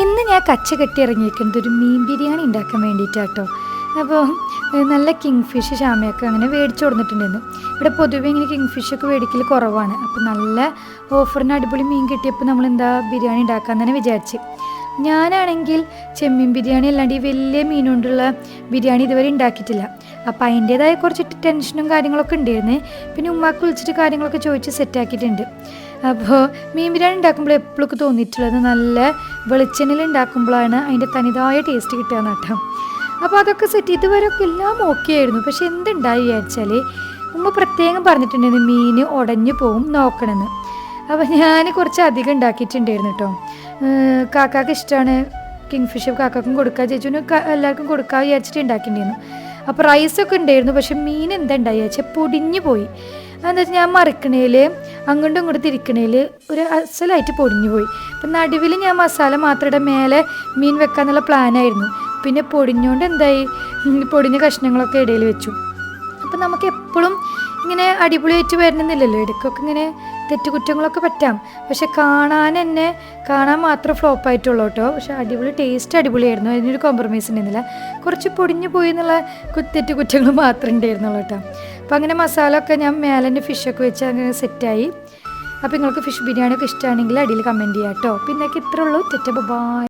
ഇന്ന് ഞാൻ കച്ച കെട്ടി ഇറങ്ങിയിരിക്കുന്നത് ഒരു മീൻ ബിരിയാണി ഉണ്ടാക്കാൻ വേണ്ടിയിട്ടാട്ടോ. അപ്പോൾ നല്ല കിങ് ഫിഷ് ഷാമയൊക്കെ അങ്ങനെ മേടിച്ചു കൊടുത്തിട്ടുണ്ടായിരുന്നു. ഇവിടെ പൊതുവേ ഇങ്ങനെ കിങ് ഫിഷൊക്കെ മേടിക്കൽ കുറവാണ്. അപ്പോൾ നല്ല ഓഫറിന് അടിപൊളി മീൻ കിട്ടിയപ്പോൾ നമ്മളെന്താ ബിരിയാണി ഉണ്ടാക്കാൻ തന്നെ വിചാരിച്ച്. ഞാനാണെങ്കിൽ ചെമ്മീൻ ബിരിയാണി അല്ലാണ്ട് ഈ വലിയ മീൻ കൊണ്ടുള്ള ബിരിയാണി ഇതുവരെ ഉണ്ടാക്കിയിട്ടില്ല. അപ്പോൾ അതിൻ്റേതായ കുറച്ച് ടെൻഷനും കാര്യങ്ങളൊക്കെ ഉണ്ടായിരുന്നു. പിന്നെ ഉമ്മാക്ക് വിളിച്ചിട്ട് കാര്യങ്ങളൊക്കെ ചോദിച്ച് സെറ്റാക്കിയിട്ടുണ്ട്. അപ്പോൾ മീൻ ബിരിയാണി ഉണ്ടാക്കുമ്പോൾ എപ്പോഴൊക്കെ തോന്നിയിട്ടുള്ളത് നല്ല വെളിച്ചെണ്ണയിൽ ഉണ്ടാക്കുമ്പോഴാണ് അതിൻ്റെ തനിതായ ടേസ്റ്റ് കിട്ടുക കേട്ടോ. അപ്പോൾ അതൊക്കെ സെറ്റ് ഇതുവരെയൊക്കെ എല്ലാം ഓക്കെ ആയിരുന്നു. പക്ഷെ എന്തുണ്ടായി വിചാരിച്ചാൽ ഉമ്മ പ്രത്യേകം പറഞ്ഞിട്ടുണ്ടായിരുന്നു മീൻ ഉടഞ്ഞു പോവും നോക്കണമെന്ന്. അപ്പോൾ ഞാൻ കുറച്ച് അധികം ഉണ്ടാക്കിയിട്ടുണ്ടായിരുന്നു കേട്ടോ. കാക്കാക്ക് ഇഷ്ടമാണ് കിങ് ഫിഷ്, കാക്കാക്കും കൊടുക്കുക, ചേച്ചുവിന് എല്ലാവർക്കും കൊടുക്കുക വിചാരിച്ചിട്ട് ഉണ്ടാക്കിയിട്ടുണ്ടായിരുന്നു. അപ്പോൾ റൈസൊക്കെ ഉണ്ടായിരുന്നു. പക്ഷെ മീൻ എന്താ ഉണ്ടായി വെച്ചാൽ പൊടിഞ്ഞു പോയി. എന്താ വെച്ചാൽ ഞാൻ മറിക്കണേൽ അങ്ങോട്ടും ഇങ്ങോട്ടും തിരിക്കണേൽ ഒരു അസലായിട്ട് പൊടിഞ്ഞു പോയി. അപ്പം നടുവിൽ ഞാൻ മസാല മാത്രം മേലെ മീൻ വെക്കാന്നുള്ള പ്ലാനായിരുന്നു. പിന്നെ പൊടിഞ്ഞുകൊണ്ട് എന്തായി, പൊടിഞ്ഞ കഷ്ണങ്ങളൊക്കെ ഇടയിൽ വെച്ചു. അപ്പം നമുക്ക് എപ്പോഴും ഇങ്ങനെ അടിപൊളിയായിട്ട് വരണമെന്നില്ലല്ലോ, ഇടയ്ക്കൊക്കെ ഇങ്ങനെ തെറ്റുകുറ്റങ്ങളൊക്കെ പറ്റാം. പക്ഷെ കാണാൻ മാത്രം ഫ്ലോപ്പായിട്ടുള്ളൂ കേട്ടോ. പക്ഷെ ടേസ്റ്റ് അടിപൊളിയായിരുന്നു, അതിനൊരു കോംപ്രമൈസ് ഉണ്ടായിരുന്നില്ല. കുറച്ച് പൊടിഞ്ഞു പോയി എന്നുള്ള തെറ്റുകുറ്റങ്ങൾ മാത്രമേ ഉണ്ടായിരുന്നുള്ളൂ കേട്ടോ. അപ്പോൾ അങ്ങനെ മസാല ഒക്കെ ഞാൻ മേലെ ഫിഷൊക്കെ വെച്ച് അങ്ങനെ സെറ്റായി. അപ്പോൾ നിങ്ങൾക്ക് ഫിഷ് ബിരിയാണി ഒക്കെ ഇഷ്ടമാണെങ്കിൽ അടിയിൽ കമൻറ്റ് ചെയ്യാം കേട്ടോ. പിന്നെ ഇത്രേ ഉള്ളൂ. ബൈ.